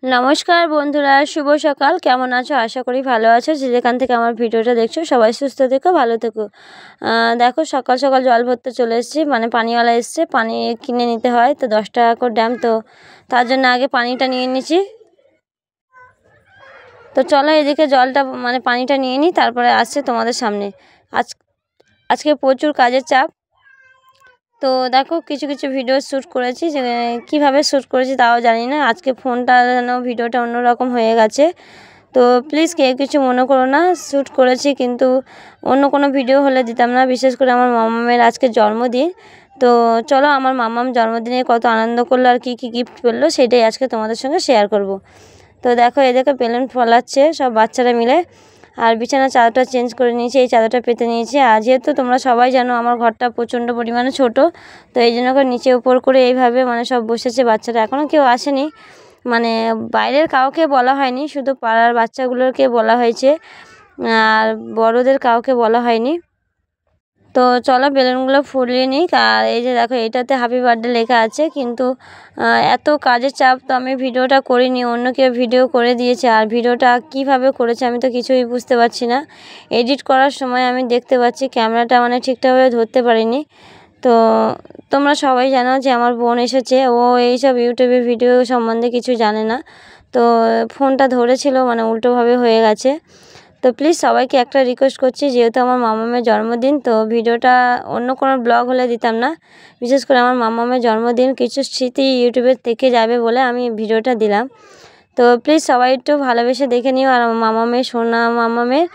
নমস্কার বন্ধুরা, শুভ সকাল। কেমন আছো? আশা করি ভালো আছো। যে যেখান থেকে আমার ভিডিওটা দেখছো সবাই সুস্থ থেকো, ভালো থেকো। দেখো সকাল সকাল জল ভরতে চলে এসেছি, মানে পানিওয়ালা এসছে, পানি কিনে নিতে হয় তো 10 টাকা করে দাম, তো তার জন্য আগে পানিটা নিয়ে নিচ্ছি। তো চলো এদিকে জলটা মানে পানিটা নিয়ে নিই, তারপরে আসছে তোমাদের সামনে। আজকে প্রচুর কাজের চাপ। তো দেখো কিছু কিছু ভিডিও শ্যুট করেছি, যে কীভাবে শ্যুট করেছি তাও জানি না। আজকে ফোনটা যেন ভিডিওটা অন্যরকম হয়ে গেছে, তো প্লিজ কেউ কিছু মনে করো না। শ্যুট করেছি কিন্তু অন্য কোনো ভিডিও হলে দিতাম না, বিশেষ করে আমার মামামের আজকে জন্মদিন। তো চলো আমার মামাম জন্মদিনে কত আনন্দ করলো আর কী কী গিফট পেলো সেটাই আজকে তোমাদের সঙ্গে শেয়ার করব। তো দেখো এদেরকে বেলুন ফলাচ্ছে সব বাচ্চারা মিলে, আর বিছানার চাদরটা চেঞ্জ করে নিয়েছি, এই চাদরটা পেতে নিয়েছি। আর যেহেতু তোমরা সবাই জানো আমার ঘরটা প্রচণ্ড পরিমাণে ছোট, তো এই জন্য করে নিচে উপর করে এইভাবে মানে সব বসেছে বাচ্চারা। এখনও কেউ আসেনি, মানে বাইরের কাউকে বলা হয়নি, শুধু পাড়ার বাচ্চাগুলোকে বলা হয়েছে, আর বড়দের কাউকে বলা হয়নি। তো চলো বেলুনগুলো ফুলিয়ে নিই। আর এই যে দেখো এইটাতে হ্যাপি বার্থডে লেখা আছে, কিন্তু এত কাজের চাপ তো আমি ভিডিওটা করিনি, অন্য কেউ ভিডিও করে দিয়েছে। আর ভিডিওটা কিভাবে করেছে আমি তো কিছুই বুঝতে পারছি না। এডিট করার সময় আমি দেখতে পাচ্ছি ক্যামেরাটা মানে ঠিকঠাকভাবে ধরতে পারিনি। তো তোমরা সবাই জানো যে আমার বোন এসেছে, ও এইসব ইউটিউবে ভিডিও সম্বন্ধে কিছু জানে না, তো ফোনটা ধরেছিল মানে উল্টোভাবে হয়ে গেছে। তো প্লিজ সবাইকে একটা রিকোয়েস্ট করছি, যেহেতু আমার মামামের জন্মদিন, তো ভিডিওটা অন্য কোনো ব্লগ হলে দিতাম না, বিশেষ করে আমার মামামের জন্মদিন কিছু স্মৃতি ইউটিউবে থেকে যাবে বলে আমি ভিডিওটা দিলাম। তো প্লিজ সবাই একটু ভালোবেসে দেখে নিও, আর মামামের সোনা মামামের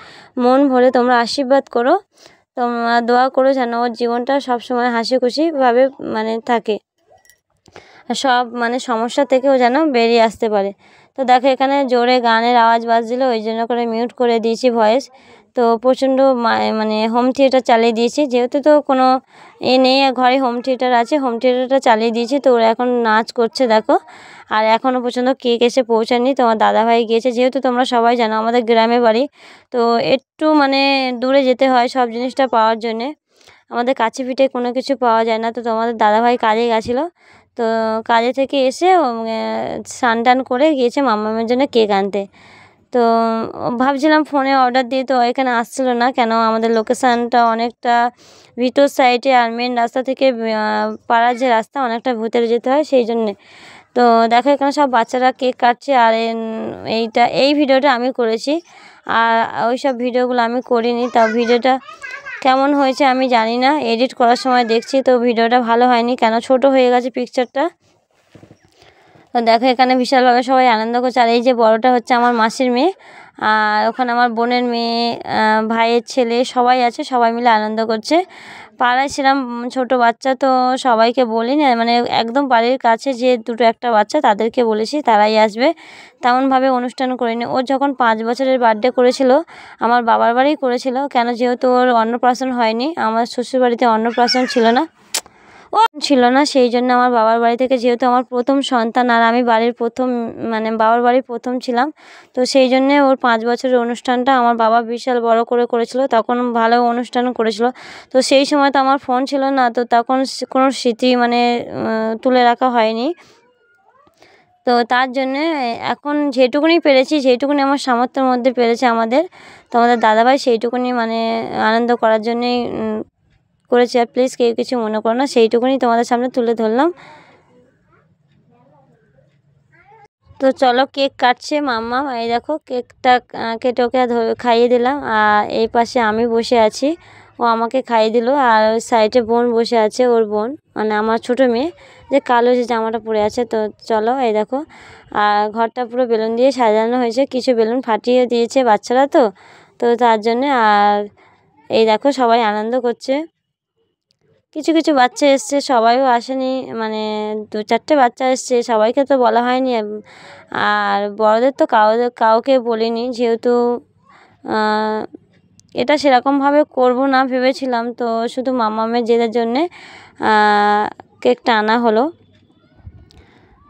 মন ভরে তোমরা আশীর্বাদ করো, তোমরা দোয়া করো যেন ওর জীবনটা সবসময় হাসি খুশিভাবে মানে থাকে, সব মানে সমস্যা থেকেও যেন বেরিয়ে আসতে পারে। তো দেখো এখানে জোরে গানের আওয়াজ বাজছিল, ওই জন্য করে মিউট করে দিয়েছি ভয়েস। তো প্রচণ্ড মানে হোম থিয়েটার চালিয়ে দিয়েছি, যেহেতু তো কোনো নেই ঘরে, হোম থিয়েটার আছে, হোম থিয়েটারটা চালিয়ে দিয়েছি। তো ওরা এখন নাচ করছে দেখো, আর এখনও পর্যন্ত কেক এসে পৌঁছায়নি। তোমার দাদাভাই গিয়েছে, যেহেতু তোমরা সবাই জানো আমাদের গ্রামে বাড়ি, তো একটু মানে দূরে যেতে হয় সব জিনিসটা পাওয়ার জন্যে, আমাদের কাছে পিঠে কোনো কিছু পাওয়া যায় না। তো তোমাদের দাদাভাই কাজে গেছিলো, তো কাজে থেকে এসে স্নান টান করে গিয়েছে মামামের জন্য কেক আনতে। তো ভাবছিলাম ফোনে অর্ডার দিয়ে, তো এখানে আসছিলো না কেন, আমাদের লোকেশানটা অনেকটা ভিতর সাইডে, আর মেন রাস্তা থেকে পাড়ার যে রাস্তা অনেকটা ভিতরে যেতে হয় সেই জন্যে। তো দেখো এখানে সব বাচ্চারা কেক কাটছে, আর এই ভিডিওটা আমি করেছি, আর ওই সব ভিডিওগুলো আমি করিনি। তাও ভিডিওটা কেমন হয়েছে আমি জানি না, এডিট করার সময় দেখছি তো ভিডিওটা ভালো হয়নি, কেন ছোট হয়ে গেছে পিকচারটা। তো দেখো এখানে বিশালভাবে সবাই আনন্দ করছে, আর এই যে বড়টা হচ্ছে আমার মাসির মেয়ে, আর ওখানে আমার বোনের মেয়ে, ভাইয়ের ছেলে সবাই আছে, সবাই মিলে আনন্দ করছে। পাড়ায় ছিলাম ছোট বাচ্চা, তো সবাইকে বলি না, মানে একদম বাড়ির কাছে যে দুটো একটা বাচ্চা তাদেরকে বলেছি, তারাই আসবে, তেমনভাবে অনুষ্ঠান করিনি। ওর যখন 5 বছরের বার্থডে করেছিল আমার বাবার বাড়িই করেছিল, কেন যেহেতু ওর অন্নপ্রাশন হয়নি, আমার শ্বশুরবাড়িতে অন্নপ্রাশন ছিল না, সেই জন্য আমার বাবার বাড়ি থেকে, যেহেতু আমার প্রথম সন্তান আর আমি বাড়ির প্রথম মানে বাবার বাড়ির প্রথম ছিলাম, তো সেই জন্যে ওর 5 বছরের অনুষ্ঠানটা আমার বাবা বিশাল বড় করে করেছিল, তখন ভালো অনুষ্ঠান করেছিল। তো সেই সময় তো আমার ফোন ছিল না, তো তখন কোনো স্মৃতি মানে তুলে রাখা হয়নি। তো তার জন্যে এখন যেটুকুনি পেরেছি, যেটুকুনি আমার সামর্থ্যের মধ্যে পেরেছে তো আমাদের দাদাভাই সেইটুকুনি মানে আনন্দ করার জন্যেই করেছি। আর প্লিজ কেউ কিছু মনে করো না, সেইটুকুনি তোমাদের সামনে তুলে ধরলাম। তো চলো কেক কাটছে মাম্মা, এই দেখো কেকটা কেটে ওকে খাইয়ে দিলাম, আর এই পাশে আমি বসে আছি, ও আমাকে খাইয়ে দিল। আর ওই সাইডে বোন বসে আছে, ওর বোন মানে আমার ছোটো মেয়ে, যে কালো যে জামাটা পরে আছে। তো চলো এই দেখো, আর ঘরটা পুরো বেলুন দিয়ে সাজানো হয়েছে, কিছু বেলুন ফাটিয়ে দিয়েছে বাচ্চারা, তো তো তার জন্যে। আর এই দেখো সবাই আনন্দ করছে, কিছু কিছু বাচ্চা এসছে, সবাইও আসেনি, মানে 2-4টে বাচ্চা এসছে, সবাইকে তো বলা হয়নি। আর বড়দের তো কাউকে বলিনি, যেহেতু এটা সেরকমভাবে করব না ভেবেছিলাম, তো শুধু মামামের জেদের জন্যে কেকটা আনা হলো।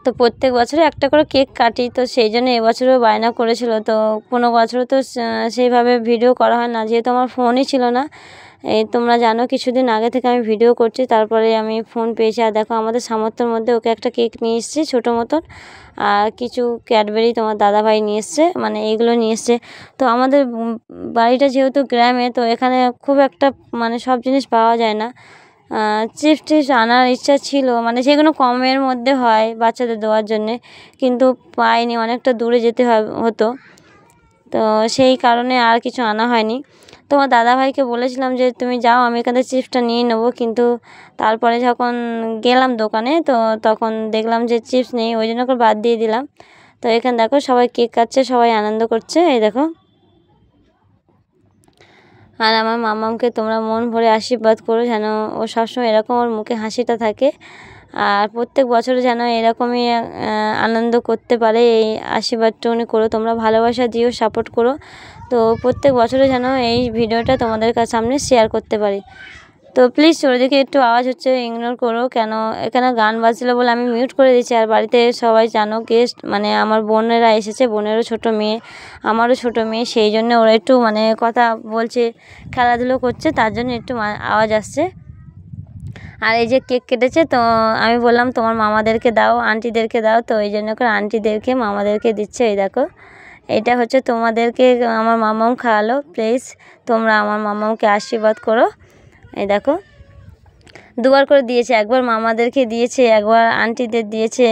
তো প্রত্যেক বছরে একটা করে কেক কাটি, তো সেই জন্য এবছরও বায়না করেছিল। তো কোনো বছরও তো সেইভাবে ভিডিও করা হয় না, যেহেতু আমার ফোনই ছিল না, এই তোমরা জানো কিছুদিন আগে থেকে আমি ভিডিও করছি, তারপরে আমি ফোন পেয়েছি। আর দেখো আমাদের সামর্থ্যের মধ্যে ওকে একটা কেক নিয়ে এসেছি ছোটো মতন, আর কিছু ক্যাডবেরি তোমার দাদাভাই নিয়ে এসছে, মানে এইগুলো নিয়ে এসছে। তো আমাদের বাড়িটা যেহেতু গ্রামে, তো এখানে খুব একটা মানে সব জিনিস পাওয়া যায় না। চিপস টিপস আনার ইচ্ছা ছিল, মানে যেগুলো কমের মধ্যে হয় বাচ্চাদের দেওয়ার জন্যে, কিন্তু পাইনি, অনেকটা দূরে যেতে হতো, তো সেই কারণে আর কিছু আনা হয়নি। তোমার দাদাভাইকে বলেছিলাম যে তুমি যাও, আমি এখান থেকে চিপসটা নিয়ে নেবো, কিন্তু তারপরে যখন গেলাম দোকানে, তো তখন দেখলাম যে চিপস নেই, ওই জন্য করে বাদ দিয়ে দিলাম। তো এখানে দেখো সবাই কেক কাটছে, সবাই আনন্দ করছে, এই দেখো। আর আমার মামামকে তোমরা মন ভরে আশীর্বাদ করো, যেন ও সবসময় এরকম ওর মুখে হাসিটা থাকে, আর প্রত্যেক বছরে যেন এরকমই আনন্দ করতে পারে, এই আশীর্বাদটা উনি করো। তোমরা ভালোবাসা দিও, সাপোর্ট করো, তো প্রত্যেক বছরে যেন এই ভিডিওটা তোমাদের সামনে শেয়ার করতে পারি। তো প্লিজ ওদিকে একটু আওয়াজ হচ্ছে, ইগনোর করো, কেন এখানে গান বাজছিল বলে আমি মিউট করে দিচ্ছি। আর বাড়িতে সবাই জানো গেস্ট, মানে আমার বোনেরা এসেছে, বোনেরও ছোটো মেয়ে, আমারও ছোটো মেয়ে, সেই জন্য ওরা একটু মানে কথা বলছে, খেলাধুলো করছে, তার জন্য একটু আওয়াজ আসছে। আর এই যে কেক কেটেছে, তো আমি বললাম তোমার মামাদেরকে দাও, আন্টিদেরকে দাও, তো এই জন্য করে আন্টিদেরকে মামাদেরকে দিচ্ছে। এই দেখো, এটা হচ্ছে তোমাদেরকে আমার মামাও খাওয়ালো, প্লিজ তোমরা আমার মামাকে আশীর্বাদ করো। এই দেখো দুবার করে দিয়েছে, একবার মামাদেরকে দিয়েছে, একবার আন্টিদের দিয়েছে,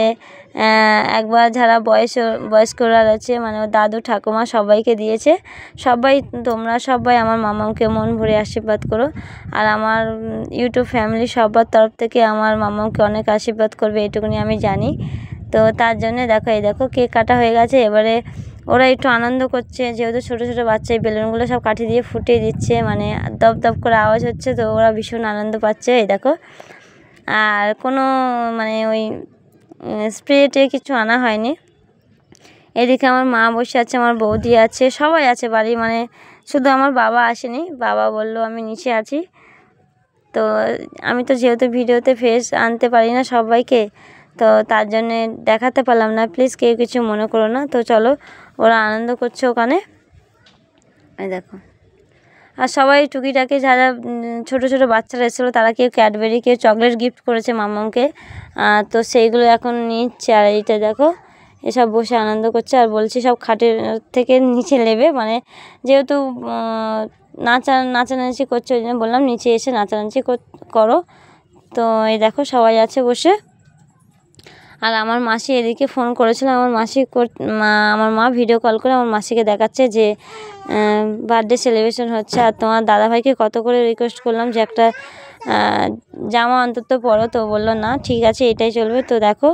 একবার যারা বয়স্করা আছে, মানে দাদু ঠাকুমা সবাইকে দিয়েছে। সবাই তোমরা সবাই আমার মামাকে মন ভরে আশীর্বাদ করো, আর আমার ইউটিউব ফ্যামিলি সবার তরফ থেকে আমার মামাকে অনেক আশীর্বাদ করবে, এটুকুনি আমি জানি। তো তার জন্য দেখো, এই দেখো কেক কাটা হয়ে গেছে, এবারে ওরা একটু আনন্দ করছে, যেহেতু ছোটো ছোটো বাচ্চা, এই বেলুনগুলো সব কাঠি দিয়ে ফুটিয়ে দিচ্ছে, মানে দপ দপ করে আওয়াজ হচ্ছে, তো ওরা ভীষণ আনন্দ পাচ্ছে। এই দেখো, আর কোনো মানে ওই স্প্রে কিছু আনা হয়নি। এদিকে আমার মা বসে আছে, আমার বৌদি আছে, সবাই আছে বাড়ি, মানে শুধু আমার বাবা আসেনি, বাবা বলল আমি নিচে আছি। তো আমি তো যেহেতু ভিডিওতে ফেস আনতে পারি না সবাইকে, তো তার জন্যে দেখাতে পারলাম না, প্লিজ কেউ কিছু মনে করো না। তো চলো, ওরা আনন্দ করছে ওখানে, এই দেখো। আর সবাই টুকিটাকি যারা ছোটো ছোটো বাচ্চারা এসেছিলো, তারা কেউ ক্যাডবেরি, কেউ চকলেট গিফট করেছে মামাকে, তো সেইগুলো এখন নিচ্ছে। আর এইটা দেখো, এসব বসে আনন্দ করছে, আর বলছি সব খাটের থেকে নিচে নেবে, মানে যেহেতু নাচানাচি করছে, ওই জন্য বললাম নিচে এসে নাচানাচি করো। তো এই দেখো সবাই আছে বসে। আর আমার মাসি এদিকে ফোন করেছিল, আমার আমার মা ভিডিও কল করে আমার মাসিকে দেখাচ্ছে যে বার্থডে সেলিব্রেশন হচ্ছে। আর তোমার দাদাভাইকে কত করে রিকোয়েস্ট করলাম যে একটা জামা অন্তত পরো, তো বললো না ঠিক আছে এটাই চলবে। তো দেখো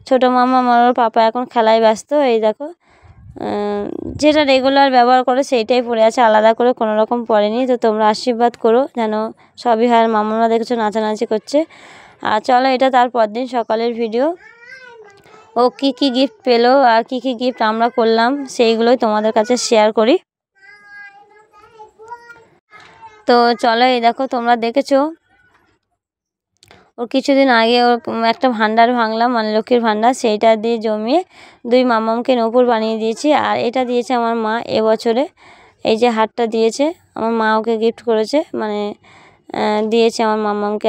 ছোটো মামা আমার পাপা এখন খেলায় ব্যস্ত, এই দেখো যেটা রেগুলার ব্যবহার করে সেইটাই পরে আছে, আলাদা করে কোনো রকম পরেনি। তো তোমরা আশীর্বাদ করো যেন সবই হয়। মামারা দেখেছো নাচানাচি করছে। আর চলো, এটা তারপর দিন সকালের ভিডিও। ও কি কি গিফট পেলো আর কি কি গিফট আমরা করলাম, সেইগুলোই তোমাদের কাছে শেয়ার করি। তো চলো, এই দেখো তোমরা দেখেছো ওর কিছুদিন আগে ওর একটা ভান্ডার ভাঙলাম, মানে লক্ষ্মীর ভান্ডার, সেইটা দিয়ে জমিয়ে 2 মামামকে নূপুর বানিয়ে দিয়েছি। আর এটা দিয়েছে আমার মা এবছরে, এই যে হারটা দিয়েছে আমার মা, ওকে গিফট করেছে, মানে দিয়েছে আমার মামামকে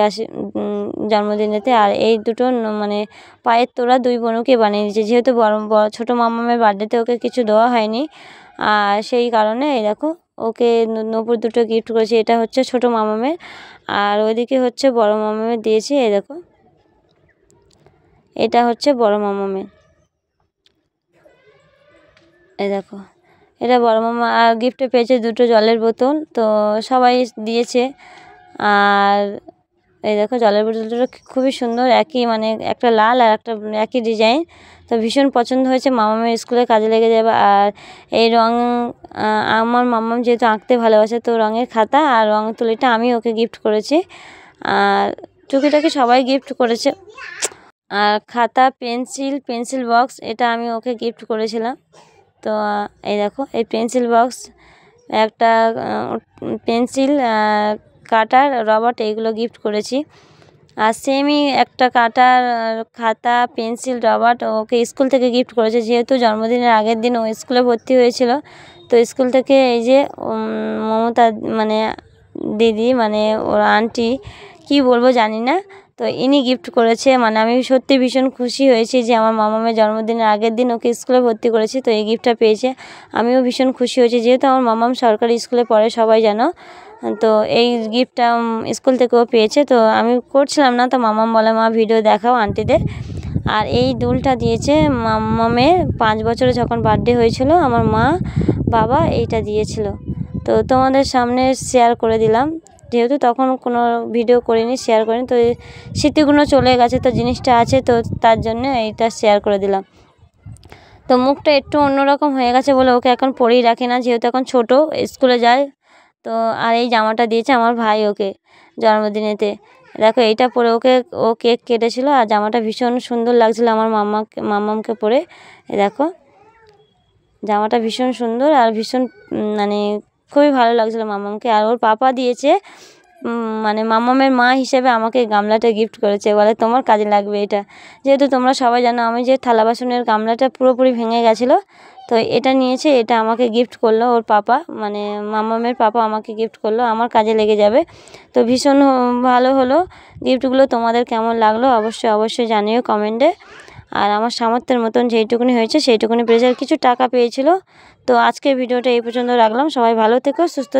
জন্মদিনেতে। আর এই দুটো মানে পায়ের তোড়া 2 বোনকে বানিয়ে দিয়েছে, যেহেতু ছোটো মামামের বার্থডেতে ওকে কিছু দেওয়া হয়নি, আর সেই কারণে এই দেখো ওকে নূপুর দুটো গিফট করেছে। এটা হচ্ছে ছোটো মামামের, আর ওইদিকে হচ্ছে বড় মামামের দিয়েছি। এই দেখো, এটা হচ্ছে বড় মামামের, এই দেখো এটা বড় মামা। আর গিফটে পেয়েছে 2টো জলের বোতল, তো সবাই দিয়েছে। আর এই দেখো জলের বোতলটা খুবই সুন্দর, একই মানে একটা লাল আর একটা একই ডিজাইন, তো ভীষণ পছন্দ হয়েছে, মামামের স্কুলে কাজে লেগে যাবে। আর এই রং আমার মামাম যেহেতু আঁকতে ভালোবাসে, তো রঙের খাতা আর রঙ তুলিটা আমি ওকে গিফট করেছি। আর টুকিটাকি সবাই গিফট করেছে। আর খাতা, পেন্সিল বক্স, এটা আমি ওকে গিফট করেছিলাম। তো এই দেখো এই পেন্সিল বক্স, একটা পেন্সিল, কাটার, রবার, এইগুলো গিফট করেছি। আর সেমই একটা কাটার, খাতা, পেন্সিল, রবার ওকে স্কুল থেকে গিফট করেছে, যেহেতু জন্মদিনের আগের দিন ও স্কুলে ভর্তি হয়েছিল। তো স্কুল থেকে এই যে মমতা মানে দিদি মানে ওর আন্টি, কি বলবো জানি না। তো ইনি গিফট করেছে, মানে আমি সত্যি ভীষণ খুশি হয়েছি যে আমার মামামের জন্মদিনের আগের দিন ওকে স্কুলে ভর্তি করেছি, তো এই গিফটটা পেয়েছে। আমিও ভীষণ খুশি হয়েছি, যেহেতু আমার মামাম সরকারি স্কুলে পড়ে সবাই জানো। তো এই গিফটটা স্কুল থেকেও পেয়েছে। তো আমি করছিলাম না, তো মামাম বলে মা ভিডিও দেখাও আন্টিদের। আর এই দুলটা দিয়েছে মামামের 5 বছরে যখন বার্থডে হয়েছিল, আমার মা বাবা এইটা দিয়েছিল। তো তোমাদের সামনে শেয়ার করে দিলাম, যেহেতু তখন কোনো ভিডিও করিনি, শেয়ার করিনি, তো স্মৃতিগুলো চলে গেছে, তো জিনিসটা আছে, তো তার জন্য এইটা শেয়ার করে দিলাম। তো মুখটা একটু অন্যরকম হয়ে গেছে বলে ওকে এখন পরেই রাখি না, যেহেতু এখন ছোট, স্কুলে যায়। তো আর এই জামাটা দিয়েছে আমার ভাই ওকে জন্মদিনেতে। দেখো এইটা পরে ও কেক কেটেছিল, আর জামাটা ভীষণ সুন্দর লাগছিল আমার মাম্মামকে পরে। দেখো জামাটা ভীষণ সুন্দর আর ভীষণ মানে খুবই ভালো লাগছিলো মাম্মামকে। আর ওর পাপা দিয়েছে, মানে মাম্মামের মা হিসেবে আমাকে গামলাটা গিফট করেছে, বলে তোমার কাজে লাগবে এটা। যেহেতু তোমরা সবাই জানো আমি যে থালা বাসনের গামলাটা পুরোপুরি ভেঙে গেছিলো, তো এটা নিয়েছে, এটা আমাকে গিফট করলো ওর পাপা, মানে মাম্মামের পাপা আমাকে গিফট করলো, আমার কাজে লেগে যাবে। তো ভীষণ ভালো হলো গিফটগুলো। তোমাদের কেমন লাগলো অবশ্যই জানিও কমেন্টে। আর আমার সামর্থ্যের মতন যেইটুকুনি হয়েছে সেইটুকুনি পেয়েছে, আর কিছু টাকা পেয়েছিল। তো আজকের ভিডিওটা এই পর্যন্ত রাখলাম। সবাই ভালো থেকো, সুস্থ